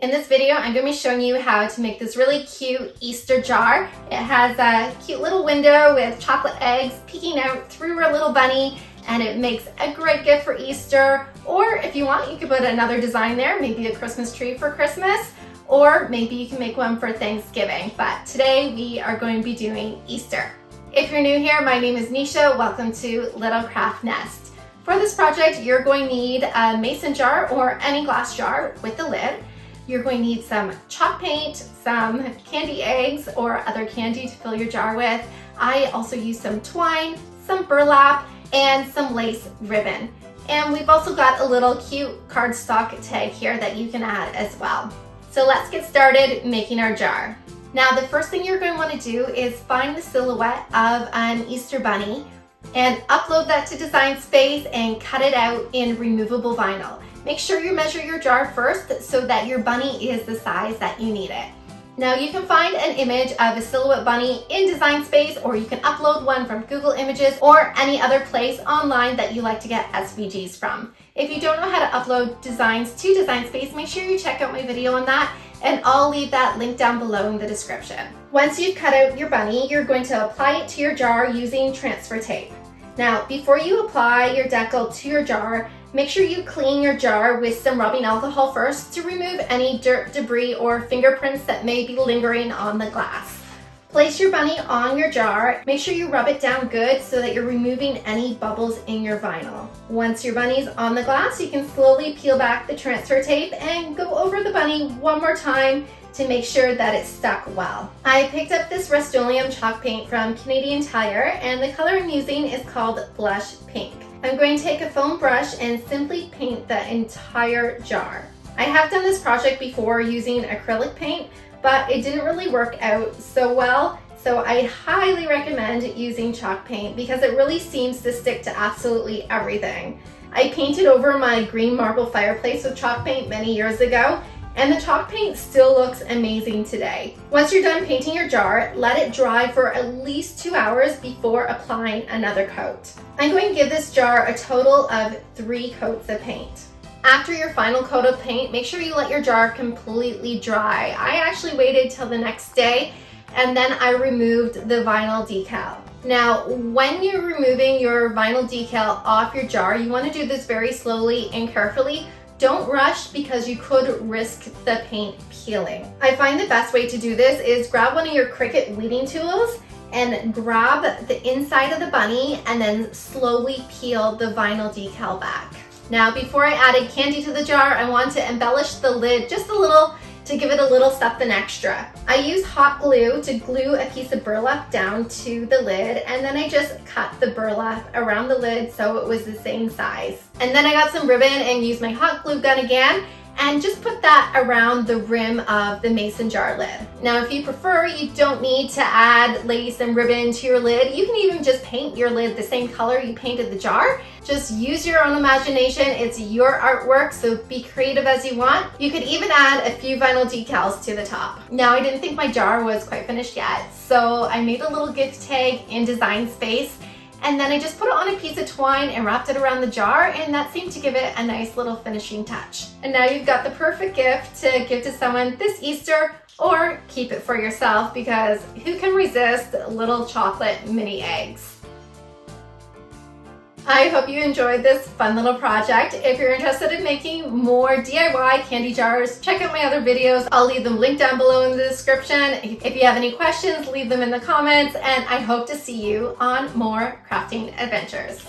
In this video, I'm going to be showing you how to make this really cute Easter jar. It has a cute little window with chocolate eggs peeking out through our little bunny, and it makes a great gift for Easter. Or if you want, you could put another design there, maybe a Christmas tree for Christmas, or maybe you can make one for Thanksgiving. But today we are going to be doing Easter. If you're new here, my name is Nisha. Welcome to Little Craft Nest. For this project, you're going to need a mason jar or any glass jar with the lid. You're going to need some chalk paint, some candy eggs or other candy to fill your jar with. I also used some twine, some burlap, and some lace ribbon. And we've also got a little cute cardstock tag here that you can add as well. So let's get started making our jar. Now the first thing you're going to want to do is find the silhouette of an Easter bunny and upload that to Design Space and cut it out in removable vinyl. Make sure you measure your jar first so that your bunny is the size that you need it. Now you can find an image of a silhouette bunny in Design Space, or you can upload one from Google Images or any other place online that you like to get SVGs from. If you don't know how to upload designs to Design Space, make sure you check out my video on that, and I'll leave that link down below in the description. Once you've cut out your bunny, you're going to apply it to your jar using transfer tape. Now, before you apply your decal to your jar, make sure you clean your jar with some rubbing alcohol first to remove any dirt, debris, or fingerprints that may be lingering on the glass. Place your bunny on your jar. Make sure you rub it down good so that you're removing any bubbles in your vinyl. Once your bunny's on the glass, you can slowly peel back the transfer tape and go over the bunny one more time to make sure that it's stuck well. I picked up this Rust-Oleum chalk paint from Canadian Tire, and the color I'm using is called Blush Pink. I'm going to take a foam brush and simply paint the entire jar. I have done this project before using acrylic paint, but it didn't really work out so well, so I highly recommend using chalk paint because it really seems to stick to absolutely everything. I painted over my green marble fireplace with chalk paint many years ago, and the chalk paint still looks amazing today. Once you're done painting your jar, let it dry for at least 2 hours before applying another coat. I'm going to give this jar a total of 3 coats of paint. After your final coat of paint, make sure you let your jar completely dry. I actually waited till the next day, and then I removed the vinyl decal. Now, when you're removing your vinyl decal off your jar, you want to do this very slowly and carefully. Don't rush because you could risk the paint peeling. I find the best way to do this is grab one of your Cricut weeding tools and grab the inside of the bunny and then slowly peel the vinyl decal back. Now, before I added candy to the jar, I want to embellish the lid just a little to give it a little something extra. I use hot glue to glue a piece of burlap down to the lid, and then I just cut the burlap around the lid so it was the same size. And then I got some ribbon and used my hot glue gun again and just put that around the rim of the mason jar lid. Now, if you prefer, you don't need to add lace and ribbon to your lid. You can even just paint your lid the same color you painted the jar. Just use your own imagination. It's your artwork, so be creative as you want. You could even add a few vinyl decals to the top. Now, I didn't think my jar was quite finished yet, so I made a little gift tag in Design Space, and then I just put it on a piece of twine and wrapped it around the jar, and that seemed to give it a nice little finishing touch. And now you've got the perfect gift to give to someone this Easter, or keep it for yourself, because who can resist little chocolate mini eggs? I hope you enjoyed this fun little project. If you're interested in making more DIY candy jars, check out my other videos. I'll leave them linked down below in the description. If you have any questions, leave them in the comments, and I hope to see you on more crafting adventures.